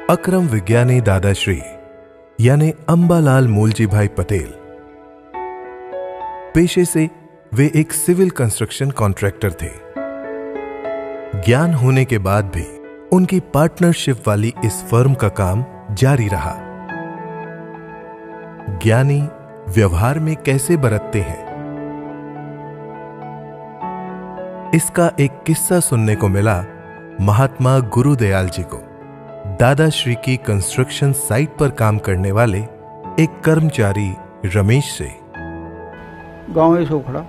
अक्रम विज्ञानी दादाश्री यानी अंबालाल मूलजी भाई पटेल पेशे से वे एक सिविल कंस्ट्रक्शन कॉन्ट्रैक्टर थे। ज्ञान होने के बाद भी उनकी पार्टनरशिप वाली इस फर्म का काम जारी रहा। ज्ञानी व्यवहार में कैसे बरतते हैं, इसका एक किस्सा सुनने को मिला महात्मा गुरुदयाल जी को। दादाश्री की कंस्ट्रक्शन साइट पर काम करने वाले एक कर्मचारी रमेश से। गांव है सोखड़ा,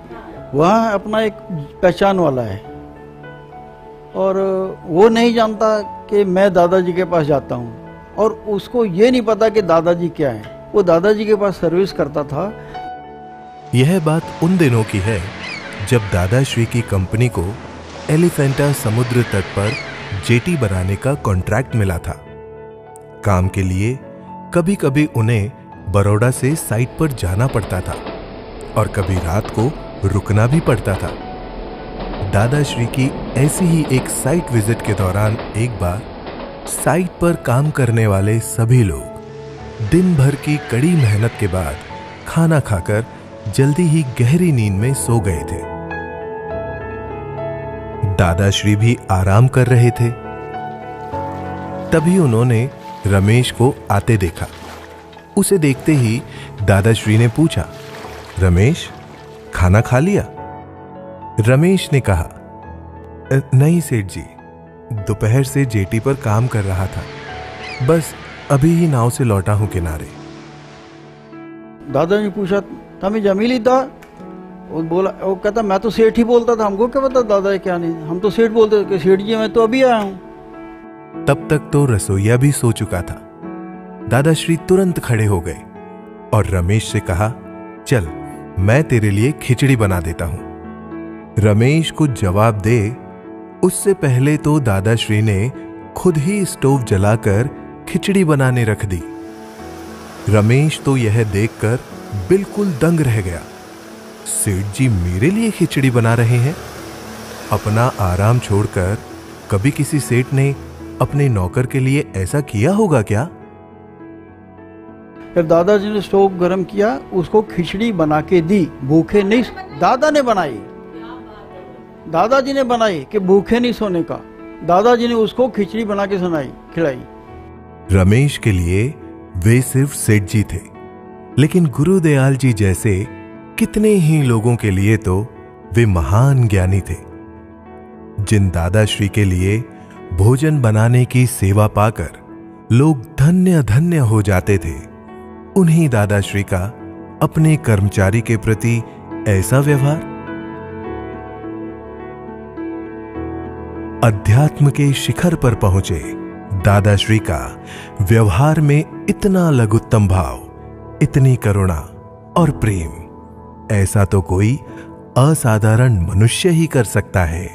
वहाँ अपना एक पहचान वाला है और वो नहीं जानता कि मैं दादाजी के पास जाता हूँ और उसको ये नहीं पता कि दादाजी क्या है। वो दादाजी के पास सर्विस करता था। यह बात उन दिनों की है जब दादाश्री की कंपनी को एलिफेंटा समुद्र तट पर जेटी बनाने का कॉन्ट्रैक्ट मिला था। काम के लिए कभी कभी उन्हें बड़ौदा से साइट पर जाना पड़ता था और कभी रात को रुकना भी पड़ता था। दादाश्री की ऐसी ही एक साइट विजिट के दौरान एक बार साइट पर काम करने वाले सभी लोग दिन भर की कड़ी मेहनत के बाद खाना खाकर जल्दी ही गहरी नींद में सो गए थे। दादाश्री भी आराम कर रहे थे। तभी उन्होंने रमेश को आते देखा। उसे देखते ही दादाश्री ने पूछा, रमेश, खाना खा लिया? रमेश ने कहा, नहीं सेठ जी, दोपहर से जेटी पर काम कर रहा था, बस अभी ही नाव से लौटा हूं किनारे। दादाजी पूछा, तभी जमीली था? वो बोला, वो कहता मैं तो सेठ ही बोलता था, हमको क्या पता दादा क्या नहीं, हम तो सेठ बोलते थे कि सेठ जी मैं तो अभी आया हूं। तब तक तो रसोइया भी सो चुका था। दादाश्री तुरंत खड़े हो गए और रमेश से कहा, चल मैं तेरे लिए खिचड़ी बना देता हूं। रमेश को जवाब दे उससे पहले तो दादाश्री ने खुद ही स्टोव जलाकर खिचड़ी बनाने रख दी। रमेश तो यह देखकर बिल्कुल दंग रह गया। सेठ जी मेरे लिए खिचड़ी बना रहे हैं? अपना आराम छोड़कर कभी किसी सेठ ने अपने नौकर के लिए ऐसा किया होगा क्या? फिर दादाजी ने स्टोव गर्म किया, उसको खिचड़ी बना के दी। भूखे नहीं, दादा ने बनाई, दादाजी ने बनाई कि भूखे नहीं सोने का। दादाजी ने उसको खिचड़ी बना के खिलाई। रमेश के लिए वे सिर्फ सेठ जी थे, लेकिन गुरुदयाल जी जैसे कितने ही लोगों के लिए तो वे महान ज्ञानी थे। जिन दादाश्री के लिए भोजन बनाने की सेवा पाकर लोग धन्य धन्य हो जाते थे, उन्हीं दादाश्री का अपने कर्मचारी के प्रति ऐसा व्यवहार। अध्यात्म के शिखर पर पहुंचे दादाश्री का व्यवहार में इतना लघुत्तम भाव, इतनी करुणा और प्रेम, ऐसा तो कोई असाधारण मनुष्य ही कर सकता है।